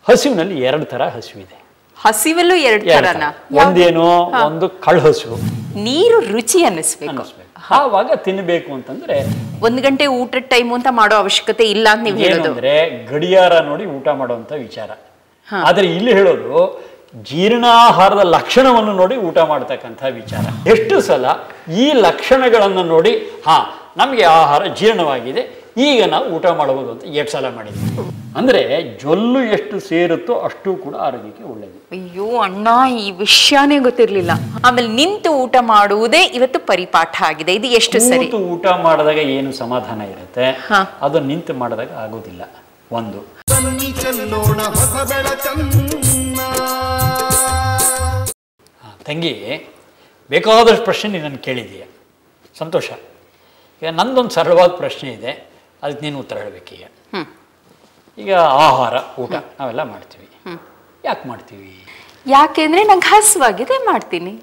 ಹಸಿವಿನಲ್ಲಿ ಎರಡು ತರ ಹಸಿವಿದೆ. ಹಸಿವಲ್ಲೂ ಎರಡು ತರನ? ಒಂದೇನು, ಒಂದು ಕಳ್ಳ ಹಸಿವು, ನೀರು ರುಚಿ ಅನ್ನಿಸ್ಬೇಕು. ಆವಾಗ ತಿನ್ಬೇಕು ಅಂತಂದ್ರೆ 1 ಗಂಟೆ ಊಟದ ಟೈಮು ಅಂತ ಮಾಡೋ ಅವಶ್ಯಕತೆ ಇಲ್ಲ ಅಂತ ನೀವು ಹೇಳೋದು. ಅಂದ್ರೆ ಗಡಿಯಾರ ನೋಡಿ ಊಟ ಮಾಡುವಂತ ವಿಚಾರ. ಆದ್ರೆ ಇಲ್ಲಿ ಹೇಳೋದು ಜೀರ್ಣಾಹಾರದ ಲಕ್ಷಣವನ್ನು ನೋಡಿ ಊಟ ಮಾಡ್ತಕ್ಕಂಥ ವಿಚಾರ. ಎಷ್ಟು ಸಲ ಈ ಲಕ್ಷಣಗಳನ್ನು ನೋಡಿ ನಮಗೆ ಆಹಾರ ಜೀರ್ಣವಾಗಿದೆ, ಈಗ ನಾವು ಊಟ ಮಾಡಬಹುದು ಅಂತ ಎಷ್ಟು ಸಲ ಮಾಡಿದ್ವಿ. ಅಂದ್ರೆ ಜೊಲ್ಲು ಎಷ್ಟು ಸೇರುತ್ತೋ ಅಷ್ಟು ಕೂಡ ಆರೋಗ್ಯಕ್ಕೆ ಒಳ್ಳೆಯದು. ಅಯ್ಯೋ ಅಣ್ಣ, ಈ ವಿಷಯನೇ ಗೊತ್ತಿರ್ಲಿಲ್ಲ. ಆಮೇಲೆ ನಿಂತು ಊಟ ಮಾಡುವುದೇ ಇವತ್ತು ಪರಿಪಾಠ ಆಗಿದೆ. ಇದು ಎಷ್ಟು ಸರಿ? ಊಟ ಮಾಡಿದಾಗ ಏನು ಸಮಾಧಾನ ಇರುತ್ತೆ, ಅದು ನಿಂತು ಮಾಡಿದಾಗ ಆಗೋದಿಲ್ಲ. ಒಂದು ತಂಗಿ, ಬೇಕಾದಷ್ಟು ಪ್ರಶ್ನೆ ನಾನು ಕೇಳಿದೀಯ, ಸಂತೋಷ. ಈಗ ನಂದೊಂದು ಸರಳವಾದ ಪ್ರಶ್ನೆ ಇದೆ, ಅದಕ್ಕೆ ನೀನು ಉತ್ತರ ಹೇಳಬೇಕೀಗ. ಈಗ ಆಹಾರ, ಊಟ ನಾವೆಲ್ಲ ಮಾಡ್ತೀವಿ. ಯಾಕೆ ಮಾಡ್ತೀವಿ? ಯಾಕೆಂದ್ರೆ ನಂಗೆ ಹಸುವಾಗಿದೆ ಮಾಡ್ತೀನಿ.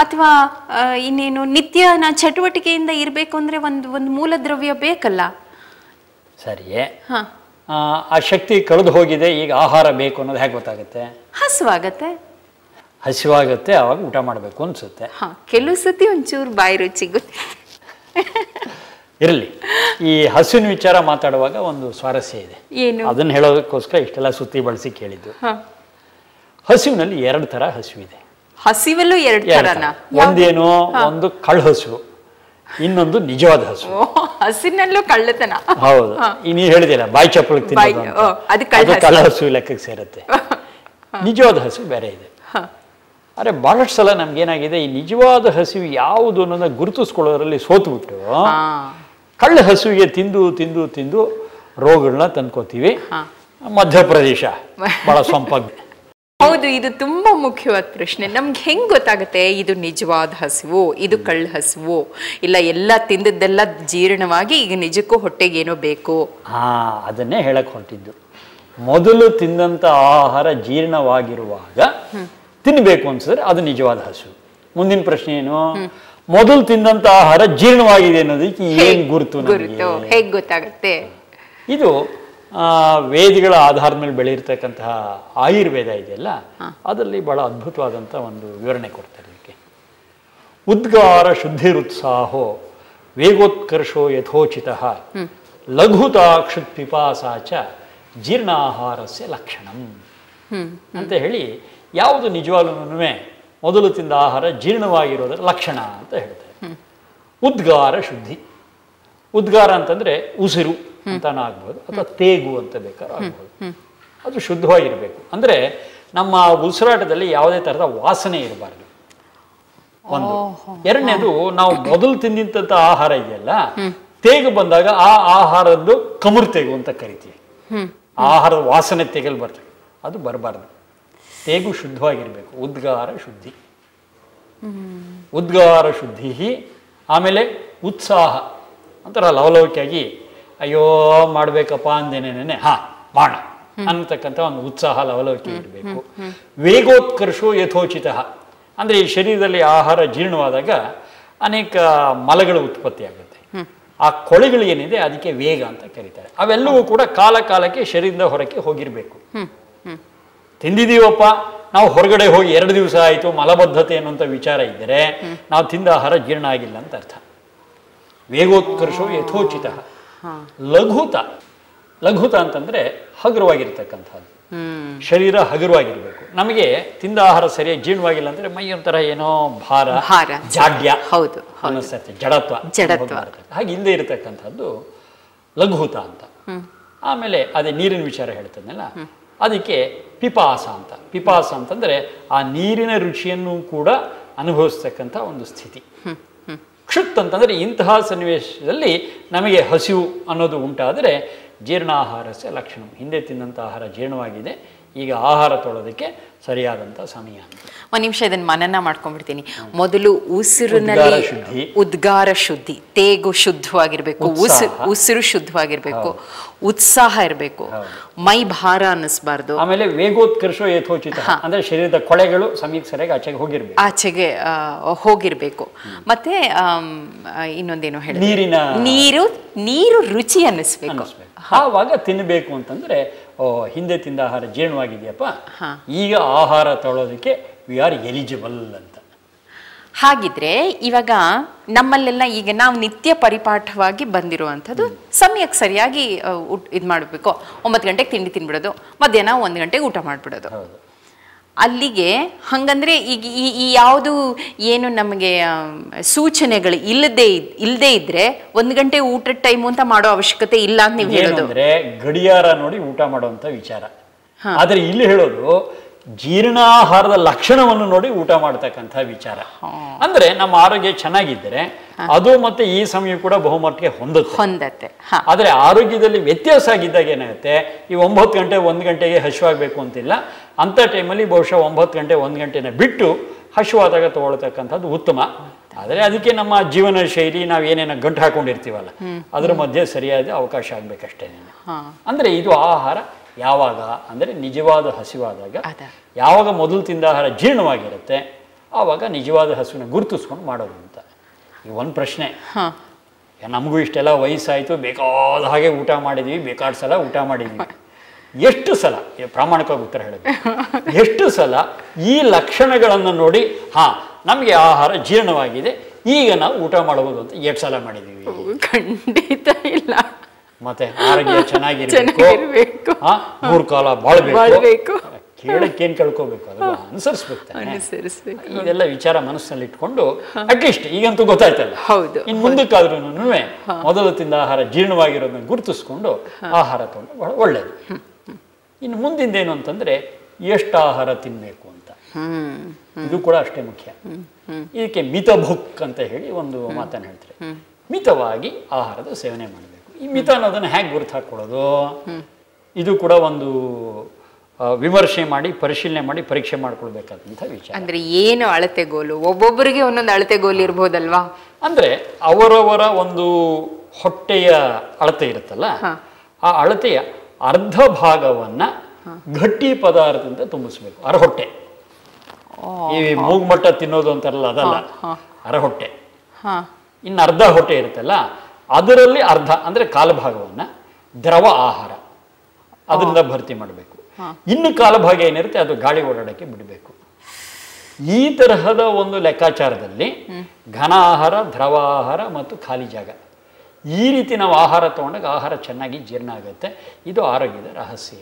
ಅಥವಾ ಇನ್ನೇನು ನಿತ್ಯ ನಾನು ಚಟುವಟಿಕೆಯಿಂದ ಇರಬೇಕು ಅಂದ್ರೆ ಒಂದು ಮೂಲ ದ್ರವ್ಯ ಬೇಕಲ್ಲ. ಸರಿಯೇ. ಆ ಶಕ್ತಿ ಕಳೆದು ಹೋಗಿದೆ, ಈಗ ಆಹಾರ ಬೇಕು ಅನ್ನೋದು ಹೇಗೆ ಗೊತ್ತಾಗುತ್ತೆ? ಹಸುವಾಗತ್ತೆ. ಹಸಿವಾಗುತ್ತೆ, ಆವಾಗ ಊಟ ಮಾಡಬೇಕು ಅನ್ಸುತ್ತೆ. ಕೆಲವು ಸತಿ ಒಂಚೂರು ಬಾಯಿ ರುಚಿ ಇರಲಿ. ಈ ಹಸುವಿನ ವಿಚಾರ ಮಾತಾಡುವಾಗ ಒಂದು ಸ್ವಾರಸ್ಯ ಇದೆ. ಏನು? ಅದನ್ನ ಹೇಳೋದಕ್ಕೋಸ್ಕರ ಇಷ್ಟೆಲ್ಲ ಸುತ್ತಿ ಬಳಸಿ ಕೇಳಿದ್ದು. ಹಸಿವಿನಲ್ಲಿ ಎರಡು ತರ ಹಸಿವಿದೆ. ಹಸಿವಲ್ಲೂ ಎರಡು ತರನ? ಒಂದೇನು, ಒಂದು ಕಳ್ಳ ಹಸಿವು, ಇನ್ನೊಂದು ನಿಜವಾದ ಹಸಿವು. ಹಸಿನಲ್ಲೂ ಕಳ್ಳತನ. ಹೌದು. ಈಗ ನೀವು ಹೇಳಿದಿಲ್ಲ ಬಾಯಿ ಚಪ್ಪಳಿಗೆ ತಿನ್ನೋದು, ಅದು ಕಳ್ಳ ಹಸಿವು ಲೆಕ್ಕಕ್ಕೆ ಸೇರುತ್ತೆ. ನಿಜವಾದ ಹಸಿವು ಬೇರೆ ಇದೆ. ಆದರೆ ಬಹಳಷ್ಟು ಸಲ ನಮ್ಗೇನಾಗಿದೆ, ಈ ನಿಜವಾದ ಹಸಿವು ಯಾವುದು ಅನ್ನೋದನ್ನ ಗುರುತಿಸ್ಕೊಳ್ಳೋದ್ರಲ್ಲಿ ಸೋತುಬಿಟ್ಟು ಕಳ್ಳ ಹಸುವಿಗೆ ತಿಂದು ತಿಂದು ತಿಂದು ರೋಗಗಳನ್ನ ತಂದ್ಕೋತೀವಿ. ಮಧ್ಯಪ್ರದೇಶ ಬಹಳ ಸೊಂಪಾಗಿದೆ. ಹೌದು, ಇದು ತುಂಬಾ ಮುಖ್ಯವಾದ ಪ್ರಶ್ನೆ. ನಮ್ಗೆ ಹೆಂಗ್ ಗೊತ್ತಾಗುತ್ತೆ ಇದು ನಿಜವಾದ ಹಸಿವು, ಇದು ಕಳ್ಳ ಹಸಿವು? ಇಲ್ಲ, ಎಲ್ಲ ತಿಂದದ್ದೆಲ್ಲ ಜೀರ್ಣವಾಗಿ ಈಗ ನಿಜಕ್ಕೂ ಹೊಟ್ಟೆಗೆ ಏನೋ ಬೇಕು. ಅದನ್ನೇ ಹೇಳಕ್ ಹೊಂಟಿದ್ದು. ಮೊದಲು ತಿಂದಂತ ಆಹಾರ ಜೀರ್ಣವಾಗಿರುವಾಗ ತಿನ್ಬೇಕು ಅನ್ಸಿದ್ರೆ ಅದು ನಿಜವಾದ ಹಸಿವು. ಮುಂದಿನ ಪ್ರಶ್ನೆ ಏನು? ಮೊದಲು ತಿಂದಂತ ಆಹಾರ ಜೀರ್ಣವಾಗಿದೆ ಅನ್ನೋದಕ್ಕೆ ಏನ್ ಗುರುತು? ಹೇಗೆ ಗೊತ್ತಾಗತ್ತೆ? ಇದು ವೇದಿಗಳ ಆಧಾರದ ಮೇಲೆ ಬೆಳೆಯಿರ್ತಕ್ಕಂತಹ ಆಯುರ್ವೇದ ಇದೆಯಲ್ಲ, ಅದರಲ್ಲಿ ಬಹಳ ಅದ್ಭುತವಾದಂಥ ಒಂದು ವಿವರಣೆ ಕೊಡ್ತಾರೆ ಇದಕ್ಕೆ. ಉದ್ಗಾರ ಶುದ್ಧಿರುತ್ಸಾಹೋ ವೇಗೋತ್ಕರ್ಷೋ ಯಥೋಚಿತ ಲಘುತಾ ಕ್ಷುತ್ ಪಿಪಾಸಾಚ ಜೀರ್ಣಾಹಾರಸ್ಯ ಲಕ್ಷಣಂ ಅಂತ ಹೇಳಿ, ಯಾವುದು ನಿಜವಾಗ್ಲೂ ಮೊದಲು ತಿಂದ ಆಹಾರ ಜೀರ್ಣವಾಗಿರೋದರ ಲಕ್ಷಣ ಅಂತ ಹೇಳ್ತಾರೆ. ಉದ್ಗಾರ ಶುದ್ಧಿ. ಉದ್ಗಾರ ಅಂತಂದ್ರೆ ಉಸಿರು ಅಂತಾನ ಆಗ್ಬೋದು, ಅಥವಾ ತೇಗು ಅಂತ ಬೇಕಾದ್ರೂ ಆಗ್ಬೋದು. ಅದು ಶುದ್ಧವಾಗಿರ್ಬೇಕು. ಅಂದ್ರೆ ನಮ್ಮ ಉಸಿರಾಟದಲ್ಲಿ ಯಾವುದೇ ತರಹದ ವಾಸನೆ ಇರಬಾರ್ದು, ಒಂದು. ಎರಡನೇದು, ನಾವು ಮೊದಲು ತಿಂದಂತ ಆಹಾರ ಇದೆಯಲ್ಲ, ತೇಗು ಬಂದಾಗ ಆ ಆಹಾರದ್ದು ಕಮುರು ತೇಗು ಅಂತ ಕರಿತೀವಿ. ಆಹಾರದ ವಾಸನೆ ತೆಗೆಲ್ ಬರ್ತದೆ, ಅದು ಬರಬಾರ್ದು. ತೇಗು ಶುದ್ಧವಾಗಿರ್ಬೇಕು. ಉದ್ಗಾರ ಶುದ್ಧಿ, ಉದ್ಗಾರ ಶುದ್ಧಿ. ಆಮೇಲೆ ಉತ್ಸಾಹ ಅಂತಾರ ಲವಲವಿಕೆಯಾಗಿ, ಅಯ್ಯೋ ಮಾಡ್ಬೇಕಪ್ಪ ಅಂದೇನೇನೆ ಮಾಡ ಅನ್ನತಕ್ಕಂಥ ಒಂದು ಉತ್ಸಾಹ ಲವಲವಿಕೆ ಇರಬೇಕು. ವೇಗೋತ್ಕರ್ಷೋ ಯಥೋಚಿತ ಅಂದ್ರೆ ಈ ಶರೀರದಲ್ಲಿ ಆಹಾರ ಜೀರ್ಣವಾದಾಗ ಅನೇಕ ಮಲಗಳು ಉತ್ಪತ್ತಿ ಆಗುತ್ತೆ. ಆ ಕೊಳೆಗಳು ಏನಿದೆ ಅದಕ್ಕೆ ವೇಗ ಅಂತ ಕರೀತಾರೆ. ಅವೆಲ್ಲವೂ ಕೂಡ ಕಾಲ ಕಾಲಕ್ಕೆ ಶರೀರದ ಹೊರಕ್ಕೆ ಹೋಗಿರ್ಬೇಕು. ತಿಂದಿದೀವಪ್ಪ, ನಾವು ಹೊರಗಡೆ ಹೋಗಿ 2 ದಿವಸ ಆಯಿತು, ಮಲಬದ್ಧತೆ ಅನ್ನುವಂಥ ವಿಚಾರ ಇದ್ದರೆ ನಾವು ತಿಂದ ಆಹಾರ ಜೀರ್ಣ ಆಗಿಲ್ಲ ಅಂತ ಅರ್ಥ. ವೇಗೋತ್ಕರ್ಷೋ ಯಥೋಚಿತ. ಲಘುತ. ಲಘುತ ಅಂತಂದ್ರೆ ಹಗುರವಾಗಿರ್ತಕ್ಕಂಥದ್ದು. ಶರೀರ ಹಗುರವಾಗಿರ್ಬೇಕು. ನಮಗೆ ತಿಂದ ಆಹಾರ ಸರಿಯಾಗಿ ಜೀರ್ಣವಾಗಿಲ್ಲ ಅಂದ್ರೆ ಮೈ ಒಂಥರ ಏನೋ ಭಾರ, ಜಾಡ್ಯ ಅನ್ನಿಸ್ತೈತೆ, ಜಡತ್ವ. ಹಾಗೆ ಹಿಂದೆ ಇರತಕ್ಕಂಥದ್ದು ಲಘುತ ಅಂತ. ಆಮೇಲೆ ಅದೇ ನೀರಿನ ವಿಚಾರ ಹೇಳ್ತದಲ್ಲ, ಅದಕ್ಕೆ ಪಿಪಾಸ ಅಂತ. ಪಿಪಾಸ ಅಂತಂದ್ರೆ ಆ ನೀರಿನ ರುಚಿಯನ್ನು ಕೂಡ ಅನುಭವಿಸ್ತಕ್ಕಂಥ ಒಂದು ಸ್ಥಿತಿ. ಕ್ಷುತ್ ಅಂತಂದ್ರೆ ಇಂತಹ ಸನ್ನಿವೇಶದಲ್ಲಿ ನಮಗೆ ಹಸಿವು ಅನ್ನೋದು ಉಂಟಾದರೆ ಜೀರ್ಣಾಹಾರಸ್ಯ ಲಕ್ಷಣ. ಹಿಂದೆ ತಿಂದಂಥ ಆಹಾರ ಜೀರ್ಣವಾಗಿದೆ, ಈಗ ಆಹಾರ ತೊಳೋದಕ್ಕೆ ಸರಿಯಾದಂಥ ಸಮಯ ಅಂತ. ಒಂದು ನಿಮಿಷ ಇದನ್ನು ಮನನ ಮಾಡ್ಕೊಂಡ್ಬಿಡ್ತೀನಿ. ಮೊದಲು ಉಸಿರಿನಲ್ಲಿ ಉದ್ಗಾರ ಶುದ್ಧಿ, ತೇಗು ಶುದ್ಧವಾಗಿರ್ಬೇಕು, ಉಸಿರು ಶುದ್ಧವಾಗಿರ್ಬೇಕು, ಉತ್ಸಾಹ ಇರಬೇಕು, ಮೈ ಭಾರ ಅನ್ನಿಸ್ಬಾರ್ದು. ಆಮೇಲೆ ವೇಗೋತ್ಕರ್ಷೋ ಯಥೋಚಿತ ಅಂದ್ರೆ ಶರೀರದ ಕೊಳೆಗಳು ಸಮಯಕ್ಕೆ ಸರಿಯಾಗಿ ಆಚೆಗೆ ಹೋಗಿರ್ಬೇಕು. ಮತ್ತೆ ಇನ್ನೊಂದೇನು ಹೇಳಿ, ನೀರು ರುಚಿ ಅನ್ನಿಸ್ಬೇಕು. ಆವಾಗ ತಿನ್ನಬೇಕು ಅಂತಂದ್ರೆ ಹಿಂದೆ ತಿಂದ ಆಹಾರ ಜೀರ್ಣವಾಗಿದೆಯಪ್ಪ, ಈಗ ಆಹಾರ ತಗೊಳ್ಳೋದಕ್ಕೆ ವಿ ಆರ್ ಎಲಿಜಿಬಲ್ ಅಂತ. ಹಾಗಿದ್ರೆ ಇವಾಗ ನಮ್ಮಲ್ಲೆಲ್ಲ ಈಗ ನಾವು ನಿತ್ಯ ಪರಿಪಾಠವಾಗಿ ಬಂದಿರುವಂಥದ್ದು ಸಮಯಕ್ಕೆ ಸರಿಯಾಗಿ ಇದು ಮಾಡಬೇಕು. 9 ಗಂಟೆಗೆ ತಿಂಡಿ ತಿನ್ಬಿಡೋದು, ಮಧ್ಯಾಹ್ನ 1 ಗಂಟೆಗೆ ಊಟ ಮಾಡಿಬಿಡೋದು. ಅಲ್ಲಿಗೆ ಹಂಗಂದ್ರೆ ಈಗ ಈ ಯಾವುದು ಏನು ನಮಗೆ ಸೂಚನೆಗಳು ಇಲ್ಲದೆ ಇದ್ರೆ 1 ಗಂಟೆ ಊಟದ ಟೈಮು ಅಂತ ಮಾಡೋ ಅವಶ್ಯಕತೆ ಇಲ್ಲ ಅಂತ ನೀವು ಹೇಳೋದು. ಅಂದ್ರೆ ಗಡಿಯಾರ ನೋಡಿ ಊಟ ಮಾಡುವಂತ ವಿಚಾರ. ಆದ್ರೆ ಇಲ್ಲಿ ಹೇಳೋದು ಜೀರ್ಣಾಹಾರದ ಲಕ್ಷಣವನ್ನು ನೋಡಿ ಊಟ ಮಾಡ್ತಕ್ಕಂಥ ವಿಚಾರ. ಅಂದ್ರೆ ನಮ್ಮ ಆರೋಗ್ಯ ಚೆನ್ನಾಗಿದ್ದರೆ ಅದು ಮತ್ತೆ ಈ ಸಮಯ ಕೂಡ ಬಹುಮಟ್ಟಿಗೆ ಹೊಂದತ್ತೆ. ಆದ್ರೆ ಆರೋಗ್ಯದಲ್ಲಿ ವ್ಯತ್ಯಾಸ ಆಗಿದ್ದಾಗ ಏನಾಗುತ್ತೆ, ಈ 9 ಗಂಟೆ 1 ಗಂಟೆಗೆ ಹಸಿವಾಗಬೇಕು ಅಂತಿಲ್ಲ. ಅಂತ ಟೈಮಲ್ಲಿ ಬಹುಶಃ 9 ಗಂಟೆ 1 ಗಂಟೆನ ಬಿಟ್ಟು ಹಸಿವಾದಾಗ ತಗೊಳ್ತಕ್ಕಂಥದ್ದು ಉತ್ತಮ. ಆದರೆ ಅದಕ್ಕೆ ನಮ್ಮ ಜೀವನ ಶೈಲಿ ನಾವು ಏನೇನೋ ಗಂಟು ಹಾಕೊಂಡಿರ್ತೀವಲ್ಲ ಅದ್ರ ಮಧ್ಯೆ ಸರಿಯಾದ ಅವಕಾಶ ಆಗ್ಬೇಕಷ್ಟೇ. ಅಂದ್ರೆ ಇದು ಆಹಾರ ಯಾವಾಗ ಅಂದರೆ ನಿಜವಾದ ಹಸಿವಾದಾಗ, ಯಾವಾಗ ಮೊದಲು ತಿಂದ ಆಹಾರ ಜೀರ್ಣವಾಗಿರುತ್ತೆ ಆವಾಗ ನಿಜವಾದ ಹಸುವಿನ ಗುರುತಿಸ್ಕೊಂಡು ಮಾಡೋದು ಅಂತ. ಈ ಒಂದು ಪ್ರಶ್ನೆ. ನಮಗೂ ಇಷ್ಟೆಲ್ಲ ವಯಸ್ಸಾಯಿತು, ಬೇಕಾದ ಹಾಗೆ ಊಟ ಮಾಡಿದ್ವಿ, ಬೇಕಾದ ಸಲ ಊಟ ಮಾಡಿದ್ವಿ. ಎಷ್ಟು ಸಲ, ಪ್ರಾಮಾಣಿಕವಾಗಿ ಉತ್ತರ ಹೇಳಬೇಕು, ಎಷ್ಟು ಸಲ ಈ ಲಕ್ಷಣಗಳನ್ನು ನೋಡಿ ನಮಗೆ ಆಹಾರ ಜೀರ್ಣವಾಗಿದೆ ಈಗ ನಾವು ಊಟ ಮಾಡಬಹುದು ಅಂತ ಎಷ್ಟು ಸಲ ಮಾಡಿದ್ದೀವಿ? ಖಂಡಿತ ಇಲ್ಲ. ಮತ್ತೆ ಆರೋಗ್ಯ ಚೆನ್ನಾಗಿರ್ಬೇಕು, 3 ಕಾಲ ಬಾಳ್ಬೇಕು, ಕೇಳಕ್ಕೇನು ಕಳ್ಕೋಬೇಕು ಅದನ್ನು ಅನುಸರಿಸ್ಬೇಕು. ಇದೆಲ್ಲ ವಿಚಾರ ಮನಸ್ಸಿನಲ್ಲಿ ಇಟ್ಕೊಂಡು ಅಟ್ಲೀಸ್ಟ್ ಈಗಂತೂ ಗೊತ್ತಾಯ್ತಲ್ಲ, ಇನ್ನು ಮುಂದಕ್ಕಾದ್ರೂ ಮೊದಲು ತಿಂದ ಆಹಾರ ಜೀರ್ಣವಾಗಿರೋದನ್ನ ಗುರುತಿಸ್ಕೊಂಡು ಆಹಾರ ತಗೊಂಡು ಒಳ್ಳೇದು. ಇನ್ನು ಮುಂದಿಂದೇನು ಅಂತಂದ್ರೆ ಎಷ್ಟು ಆಹಾರ ತಿನ್ಬೇಕು ಅಂತ, ಇದು ಕೂಡ ಅಷ್ಟೇ ಮುಖ್ಯ. ಇದಕ್ಕೆ ಮಿತಭುಕ್ ಅಂತ ಹೇಳಿ ಒಂದು ಮಾತನ್ನು ಹೇಳ್ತಾರೆ. ಮಿತವಾಗಿ ಆಹಾರದ ಸೇವನೆ ಮಾಡಬೇಕು. ಈ ಮಿತ ಅನ್ನೋದನ್ನ ಹೇಗೆ ಗುರುತು ಹಾಕೊಳ್ಳೋದು, ಇದು ಕೂಡ ಒಂದು ವಿಮರ್ಶೆ ಮಾಡಿ ಪರಿಶೀಲನೆ ಮಾಡಿ ಪರೀಕ್ಷೆ ಮಾಡ್ಕೊಳ್ಬೇಕಾದಂಥ ವಿಚಾರ. ಅಂದ್ರೆ ಏನು ಅಳತೆಗೋಲು, ಒಬ್ಬೊಬ್ಬರಿಗೆ ಒಂದೊಂದು ಅಳತೆಗೋಲು ಇರ್ಬೋದಲ್ವಾ? ಅಂದ್ರೆ ಅವರವರ ಒಂದು ಹೊಟ್ಟೆಯ ಅಳತೆ ಇರುತ್ತಲ್ಲ, ಆ ಅಳತೆಯ ಅರ್ಧ ಭಾಗವನ್ನ ಗಟ್ಟಿ ಪದಾರ್ಥದಿಂದ ತುಂಬಿಸ್ಬೇಕು. ಅರಹೊಟ್ಟೆ, ಈ ಮೂಗ್ಮಟ್ಟ ತಿನ್ನೋದು ಅಂತಾರಲ್ಲ ಅದಲ್ಲ, ಅರಹೊಟ್ಟೆ. ಇನ್ನು ಅರ್ಧ ಹೊಟ್ಟೆ ಇರುತ್ತಲ್ಲ ಅದರಲ್ಲಿ ಅರ್ಧ ಅಂದ್ರೆ ಕಾಲು ಭಾಗವನ್ನ ದ್ರವ ಆಹಾರ ಅದರಿಂದ ಭರ್ತಿ ಮಾಡಬೇಕು. ಇನ್ನು ಕಾಲು ಭಾಗ ಏನಿರುತ್ತೆ ಅದು ಗಾಳಿ ಓಡಾಡಕ್ಕೆ ಬಿಡಬೇಕು. ಈ ತರಹದ ಒಂದು ಲೆಕ್ಕಾಚಾರದಲ್ಲಿ ಘನ ಆಹಾರ, ದ್ರವ ಆಹಾರ ಮತ್ತು ಖಾಲಿ ಜಾಗ, ಈ ರೀತಿ ನಾವು ಆಹಾರ ತಗೊಂಡಾಗ ಆಹಾರ ಚೆನ್ನಾಗಿ ಜೀರ್ಣ ಆಗುತ್ತೆ. ಇದು ಆರೋಗ್ಯದ ರಹಸ್ಯ.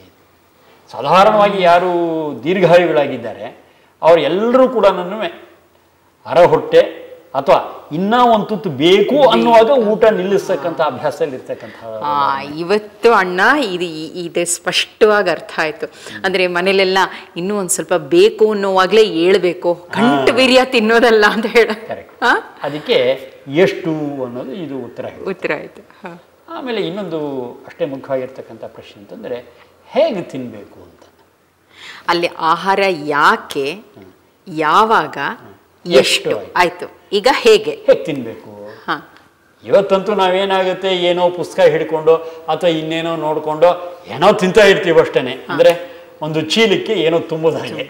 ಸಾಧಾರಣವಾಗಿ ಯಾರು ದೀರ್ಘಾಯುಗಳಾಗಿದ್ದಾರೆ ಅವ್ರು ಎಲ್ಲರೂ ಕೂಡ ಅರಹೊಟ್ಟೆ ಅಥವಾ ಇನ್ನ ಒಂದು ತುತ್ತು ಬೇಕು ಅನ್ನುವಾಗ ಊಟ ನಿಲ್ಲಿಸ್ತಕ್ಕಂಥ ಅಭ್ಯಾಸದಲ್ಲಿ ಇರ್ತಕ್ಕಂಥ. ಇವತ್ತು ಅಣ್ಣ ಇದೆ ಸ್ಪಷ್ಟವಾಗಿ ಅರ್ಥ ಆಯ್ತು. ಅಂದ್ರೆ ಮನೇಲೆಲ್ಲ ಇನ್ನೂ ಒಂದ್ ಸ್ವಲ್ಪ ಬೇಕು ಅನ್ನೋವಾಗ್ಲೇ ಹೇಳ್ಬೇಕು, ಗಂಟು ಬಿರಿಯ ತಿನ್ನೋದಲ್ಲ ಅಂತ ಹೇಳ. ಅದಕ್ಕೆ ಎಷ್ಟು ಅನ್ನೋದು ಇದು ಉತ್ತರ ಆಯ್ತು. ಆಮೇಲೆ ಇನ್ನೊಂದು ಅಷ್ಟೇ ಮುಖ್ಯವಾಗಿರ್ತಕ್ಕಂಥ ಪ್ರಶ್ನೆ ಅಂತಂದ್ರೆ ಹೇಗೆ ತಿನ್ಬೇಕು ಅಂತ. ಅಲ್ಲಿ ಆಹಾರ ಯಾಕೆ, ಯಾವಾಗ, ಎಷ್ಟು ಆಯ್ತು, ಈಗ ಹೇಗೆ ತಿನ್ಬೇಕು. ಇವತ್ತಂತೂ ನಾವೇನಾಗುತ್ತೆ, ಏನೋ ಪುಸ್ತಕ ಹಿಡ್ಕೊಂಡು ಅಥವಾ ಇನ್ನೇನೋ ನೋಡ್ಕೊಂಡು ಏನೋ ತಿಂತಾ ಇರ್ತೀವಿ ಅಷ್ಟೇನೆ. ಅಂದ್ರೆ ಒಂದು ಚೀಲಕ್ಕೆ ಏನೋ ತುಂಬೋದ ಹಾಗೆ,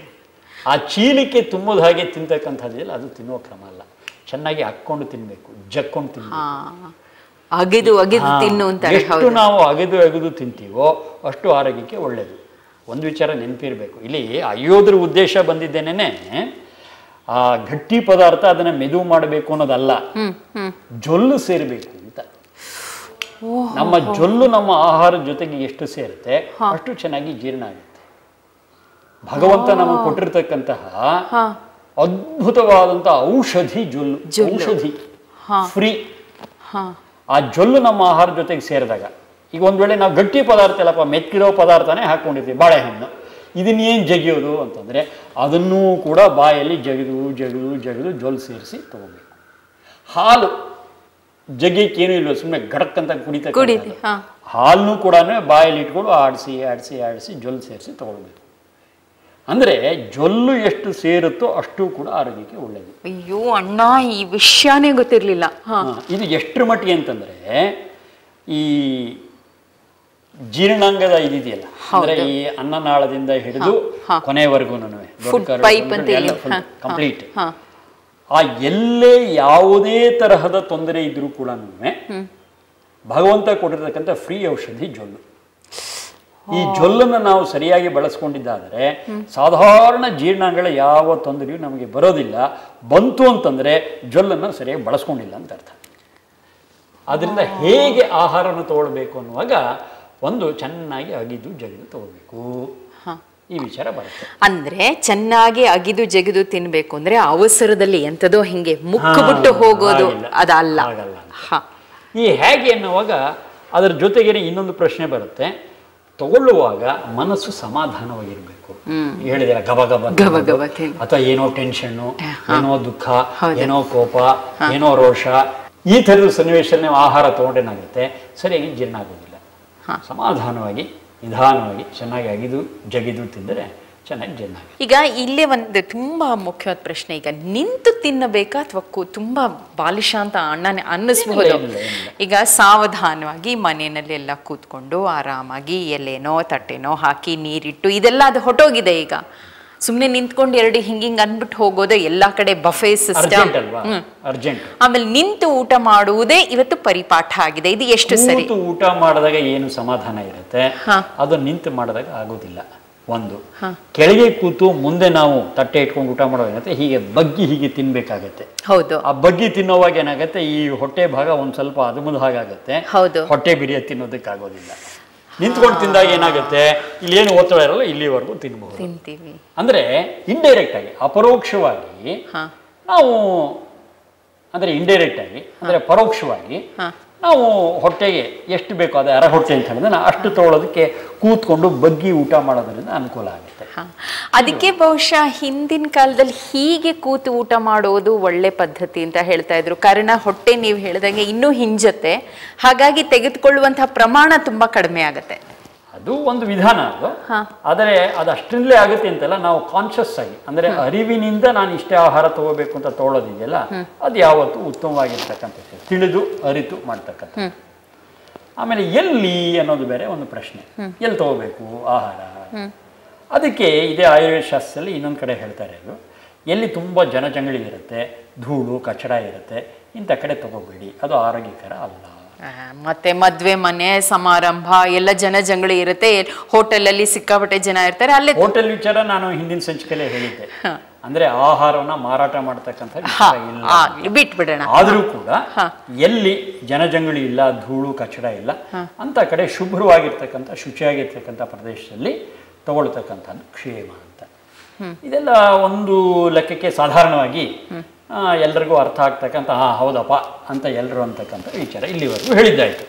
ಆ ಚೀಲಕ್ಕೆ ತುಂಬೋದ ಹಾಗೆ ತಿಂತಕ್ಕಂಥದ್ದಿಲ್ಲ, ಅದು ತಿನ್ನುವ ಕ್ರಮ ಅಲ್ಲ. ಚೆನ್ನಾಗಿ ಹಾಕ್ಕೊಂಡು ತಿನ್ಬೇಕು, ಜಕ್ಕೊಂಡು ತಿನ್ಬೇಕು, ಅಗೆದು ತಿನ್ನು ಅಂತ. ಎಷ್ಟು ನಾವು ಅಗೆದು ತಿಂತೀವೋ ಅಷ್ಟು ಆರೋಗ್ಯಕ್ಕೆ ಒಳ್ಳೇದು. ಒಂದು ವಿಚಾರ ನೆನಪಿರ್ಬೇಕು, ಇಲ್ಲಿ ಅಯೋದ್ರ ಉದ್ದೇಶ ಬಂದಿದ್ದೇನೆ ಆ ಗಟ್ಟಿ ಪದಾರ್ಥ ಅದನ್ನ ಮೆದು ಮಾಡಬೇಕು ಅನ್ನೋದಲ್ಲ, ಜೊಲ್ಲು ಸೇರ್ಬೇಕು ಅಂತ. ನಮ್ಮ ಜೊಲ್ಲು ನಮ್ಮ ಆಹಾರದ ಜೊತೆಗೆ ಎಷ್ಟು ಸೇರುತ್ತೆ ಅಷ್ಟು ಚೆನ್ನಾಗಿ ಜೀರ್ಣ ಆಗುತ್ತೆ. ಭಗವಂತ ನಮಗೆ ಕೊಟ್ಟಿರ್ತಕ್ಕಂತಹ ಅದ್ಭುತವಾದಂತಹ ಔಷಧಿ ಜೊಲ್ಲು, ಔಷಧಿ ಫ್ರೀ. ಆ ಜೊಲ್ಲು ನಮ್ಮ ಆಹಾರದ ಜೊತೆಗೆ ಸೇರಿದಾಗ, ಈಗ ಒಂದ್ ವೇಳೆ ನಾವು ಗಟ್ಟಿ ಪದಾರ್ಥ ಇಲ್ಲಪ್ಪ ಮೆತ್ತಿರೋ ಪದಾರ್ಥನೇ ಹಾಕೊಂಡಿರ್ತೀವಿ, ಬಾಳೆಹಣ್ಣು, ಇದನ್ನೇನು ಜಗಿಯೋದು ಅಂತಂದರೆ ಅದನ್ನೂ ಕೂಡ ಬಾಯಲ್ಲಿ ಜಗಿದು ಜೊಲ್ಲು ಸೇರಿಸಿ ತಗೋಬೇಕು. ಹಾಲು ಜಗಿಯಕ್ಕೇನು ಇಲ್ವ, ಸುಮ್ಮನೆ ಗಡಕ್ಕಂತ ಕುಡಿತ, ಹಾಲನ್ನು ಕೂಡ ಬಾಯಲ್ಲಿ ಇಟ್ಕೊಂಡು ಆಡಿಸಿ ಜೊಲ್ಲು ಸೇರಿಸಿ ತಗೊಳ್ಬೇಕು. ಅಂದರೆ ಜೊಲ್ಲು ಎಷ್ಟು ಸೇರುತ್ತೋ ಅಷ್ಟು ಕೂಡ ಆರೋಗ್ಯಕ್ಕೆ ಒಳ್ಳೆಯದು. ಅಯ್ಯೋ ಅಣ್ಣ, ಈ ವಿಷಯನೇ ಗೊತ್ತಿರಲಿಲ್ಲ. ಇದು ಎಷ್ಟರ ಮಟ್ಟಿಗೆ ಅಂತಂದರೆ ಈ ಜೀರ್ಣಾಂಗದ ಇದೆಯಲ್ಲ, ಅಂದ್ರೆ ಈ ಅನ್ನನಾಳದಿಂದ ಹಿಡಿದು ಕೊನೆವರೆಗೂ ಕಂಪ್ಲೀಟ್, ಆ ಎಲ್ಲೇ ಯಾವುದೇ ತರಹದ ತೊಂದರೆ ಇದ್ರೂ ಕೂಡ ಭಗವಂತ ಕೊಟ್ಟಿರ್ತಕ್ಕಂಥ ಫ್ರೀ ಔಷಧಿ ಜೊಲ್ಲು. ಈ ಜೊಲ್ಲನ್ನು ನಾವು ಸರಿಯಾಗಿ ಬಳಸ್ಕೊಂಡಿದ್ದಾದರೆ ಸಾಧಾರಣ ಜೀರ್ಣಾಂಗಗಳ ಯಾವ ತೊಂದರೆಯೂ ನಮಗೆ ಬರೋದಿಲ್ಲ. ಬಂತು ಅಂತಂದರೆ ಜೊಲ್ಲನ್ನು ಸರಿಯಾಗಿ ಬಳಸ್ಕೊಂಡಿಲ್ಲ ಅಂತ ಅರ್ಥ. ಆದ್ದರಿಂದ ಹೇಗೆ ಆಹಾರವನ್ನು ತಗೊಳ್ಬೇಕು ಅನ್ನುವಾಗ ಒಂದು ಚೆನ್ನಾಗಿ ಅಗಿದು ಜಗಿದು ತಗೋಬೇಕು, ಈ ವಿಚಾರ ಬರುತ್ತೆ. ಅಂದ್ರೆ ಚೆನ್ನಾಗಿ ಅಗಿದು ಜಗಿದು ತಿನ್ಬೇಕು ಅಂದ್ರೆ ಅವಸರದಲ್ಲಿ ಎಂತದೋ ಹಿಂಗೆ ಮುಕ್ಕು ಹೋಗೋದು ಅದಲ್ಲ. ಈ ಹೇಗೆ ಅನ್ನುವಾಗ ಅದರ ಜೊತೆಗೆ ಇನ್ನೊಂದು ಪ್ರಶ್ನೆ ಬರುತ್ತೆ. ತಗೊಳ್ಳುವಾಗ ಮನಸ್ಸು ಸಮಾಧಾನವಾಗಿರ್ಬೇಕು. ಹೇಳಿದ್ರೆ ಗಬ ಗಬ ಅಥವಾ ಏನೋ ಟೆನ್ಷನ್ನು, ಏನೋ ದುಃಖ, ಏನೋ ಕೋಪ, ಏನೋ ರೋಷ, ಈ ಥರದ ಸನ್ನಿವೇಶ ಆಹಾರ ತಗೊಂಡೇನಾಗುತ್ತೆ ಸರಿಯಾಗಿ ಜೀರ್ಣ ಆಗೋದಿಲ್ಲ. ಸಮಾಧಾನವಾಗಿ ನಿಧಾನವಾಗಿ ಚೆನ್ನಾಗಿ ಅಗಿದು ಜಗಿದು ತಿಂದರೆ ಚೆನ್ನಾಗಿ ಜೀರ್ಣ ಆಗುತ್ತೆ. ಈಗ ಇಲ್ಲೇ ಒಂದು ತುಂಬಾ ಮುಖ್ಯವಾದ ಪ್ರಶ್ನೆ, ಈಗ ನಿಂತು ತಿನ್ನಬೇಕಾ ಅಥವಾ ತುಂಬಾ ಬಾಲಿಶ ಅಂತ ಅನ್ನಿಸ್ಬಹುದು. ಈಗ ಸಾವಧಾನವಾಗಿ ಮನೆಯಲ್ಲಿ ಎಲ್ಲ ಕೂತ್ಕೊಂಡು ಆರಾಮಾಗಿ ಎಲೆನೋ ತಟ್ಟೆನೋ ಹಾಕಿ ನೀರಿಟ್ಟು ಇದೆಲ್ಲ ಅದು ಹೊಟ್ಟೋಗಿದೆ. ಈಗ ಸುಮ್ಮನೆ ನಿಂತ್ಕೊಂಡು ಎರಡು ಹಿಂಗಿಂಗ್ ಅನ್ಬಿಟ್ಟು ಹೋಗೋದು, ಎಲ್ಲಾ ಕಡೆ ಬಫೆ ಸಿಸ್ಟಮ್. ಆಮೇಲೆ ನಿಂತು ಊಟ ಮಾಡುವುದೇ ಇವತ್ತು ಪರಿಪಾಠ ಆಗಿದೆ. ಇದು ಎಷ್ಟು ಸರಿ? ಊಟ ಮಾಡಿದಾಗ ಏನು ಸಮಾಧಾನ ಇರುತ್ತೆ ಅದು ನಿಂತು ಮಾಡಿದಾಗ ಆಗೋದಿಲ್ಲ. ಒಂದು ಕೆಳಗೆ ಕೂತು ಮುಂದೆ ನಾವು ತಟ್ಟೆ ಇಟ್ಕೊಂಡು ಊಟ ಮಾಡೋದಾಗತ್ತೆ, ಹೀಗೆ ಬಗ್ಗಿ ಹೀಗೆ ತಿನ್ಬೇಕಾಗತ್ತೆ. ಹೌದು. ಆ ಬಗ್ಗಿ ತಿನ್ನೋವಾಗ ಏನಾಗತ್ತೆ, ಈ ಹೊಟ್ಟೆ ಭಾಗ ಒಂದ್ ಸ್ವಲ್ಪ ಅದುಮುದು ಹಾಗಾಗತ್ತೆ. ಹೌದು. ಹೊಟ್ಟೆ ಬಿರಿಯ ತಿನ್ನೋದಕ್ಕಾಗೋದಿಲ್ಲ. ನಿಂತ್ಕೊಂಡು ತಿಂದಾಗ ಏನಾಗುತ್ತೆ, ಇಲ್ಲಿ ಏನು ಒತ್ತಡ ಇರಲ್ಲ, ಇಲ್ಲಿವರೆಗೂ ತಿನ್ಬಹುದು. ಅಂದ್ರೆ ಇಂಡೈರೆಕ್ಟ್ ಆಗಿ ಅಪರೋಕ್ಷವಾಗಿ ನಾವು, ಅಂದ್ರೆ ಇಂಡೈರೆಕ್ಟ್ ಆಗಿ ಅಂದ್ರೆ ಪರೋಕ್ಷವಾಗಿ ನಾವು ಹೊಟ್ಟೆಗೆ ಎಷ್ಟು ಬೇಕೋ ಅದೇ ಅರ ಹೊಟ್ಟೆ ಅಂತ ಹೇಳಿದ್ರೆ ಅಷ್ಟು ತಗೊಳ್ಳೋದಕ್ಕೆ ಕೂತ್ಕೊಂಡು ಬಗ್ಗಿ ಊಟ ಮಾಡೋದ್ರಿಂದ ಅನುಕೂಲ ಆಗುತ್ತೆ. ಅದಕ್ಕೆ ಬಹುಶಃ ಹಿಂದಿನ ಕಾಲದಲ್ಲಿ ಹೀಗೆ ಕೂತು ಊಟ ಮಾಡೋದು ಒಳ್ಳೆ ಪದ್ಧತಿ ಅಂತ ಹೇಳ್ತಾ ಇದ್ರು. ಕಾರಣ ಹೊಟ್ಟೆ ನೀವು ಹೇಳಿದಂಗೆ ಇನ್ನೂ ಹಿಂಜತ್ತೆ, ಹಾಗಾಗಿ ತೆಗೆದುಕೊಳ್ಳುವಂತಹ ಪ್ರಮಾಣ ತುಂಬಾ ಕಡಿಮೆ ಆಗುತ್ತೆ. ಅದು ಒಂದು ವಿಧಾನ ಅದು. ಆದರೆ ಅದು ಅಷ್ಟರಿಂದಲೇ ಆಗುತ್ತೆ ಅಂತಲ್ಲ, ನಾವು ಕಾನ್ಷಿಯಸ್ ಆಗಿ ಅಂದ್ರೆ ಅರಿವಿನಿಂದ ನಾನು ಇಷ್ಟೇ ಆಹಾರ ತಗೋಬೇಕು ಅಂತ ತಗೊಳ್ಳೋದಿದೆಯಲ್ಲ, ಅದು ಯಾವತ್ತೂ ಉತ್ತಮವಾಗಿರ್ತಕ್ಕಂಥದ್ದು, ತಿಳಿದು ಅರಿತು ಮಾಡ್ತಕ್ಕಂಥ. ಆಮೇಲೆ ಎಲ್ಲಿ ಅನ್ನೋದು ಬೇರೆ ಒಂದು ಪ್ರಶ್ನೆ, ಎಲ್ಲಿ ತಗೋಬೇಕು ಆಹಾರ. ಅದಕ್ಕೆ ಇದೇ ಆಯುರ್ವೇದ ಶಾಸ್ತ್ರದಲ್ಲಿ ಇನ್ನೊಂದು ಕಡೆ ಹೇಳ್ತಾರೆ, ಅದು ಎಲ್ಲಿ ತುಂಬ ಜನಜಂಗಳಿ ಇರುತ್ತೆ, ಧೂಳು ಕಚಡ ಇರುತ್ತೆ, ಇಂಥ ಕಡೆ ತಗೋಬೇಡಿ, ಅದು ಆರೋಗ್ಯಕರ ಅಲ್ಲ. ಮತ್ತೆ ಮದ್ವೆ ಮನೆ ಸಮಾರಂಭ ಎಲ್ಲ ಜನಜಂಗಳಿ ಇರುತ್ತೆ, ಹೋಟೆಲ್ ಅಲ್ಲಿ ಸಿಕ್ಕಾಪಟ್ಟೆ ಜನ ಇರ್ತಾರೆ, ಅಲ್ಲೇ ಹೋಟೆಲ್ ವಿಚಾರ ನಾನು ಹಿಂದಿನ ಸಂಚಿಕೆಯಲ್ಲೇ ಹೇಳಿದ್ದೆ. ಅಂದ್ರೆ ಆಹಾರವನ್ನ ಮಾರಾಟ ಮಾಡ್ತಕ್ಕಂಥ ಬಿಟ್ಬಿಡೋಣ. ಆದ್ರೂ ಕೂಡ ಎಲ್ಲಿ ಜನಜಂಗಳಿ ಇಲ್ಲ, ಧೂಳು ಕಚಡ ಇಲ್ಲ ಅಂತ ಕಡೆ ಶುಭ್ರವಾಗಿರ್ತಕ್ಕಂಥ ಶುಚಿಯಾಗಿರ್ತಕ್ಕಂಥ ಪ್ರದೇಶದಲ್ಲಿ ತಗೊಳ್ತಕ್ಕಂಥದ್ದು ಕ್ಷೇಮ ಅಂತ. ಇದೆಲ್ಲ ಒಂದು ಲೆಕ್ಕಕ್ಕೆ ಸಾಧಾರಣವಾಗಿ ಎಲ್ರಿಗೂ ಅರ್ಥ ಆಗ್ತಕ್ಕಂಥ ಹೌದಪ್ಪ ಅಂತ ಎಲ್ಲರೂ ಅಂತಕ್ಕಂಥ ವಿಚಾರ ಇಲ್ಲಿವರೆಗೂ ಹೇಳಿದ್ದಾಯ್ತು.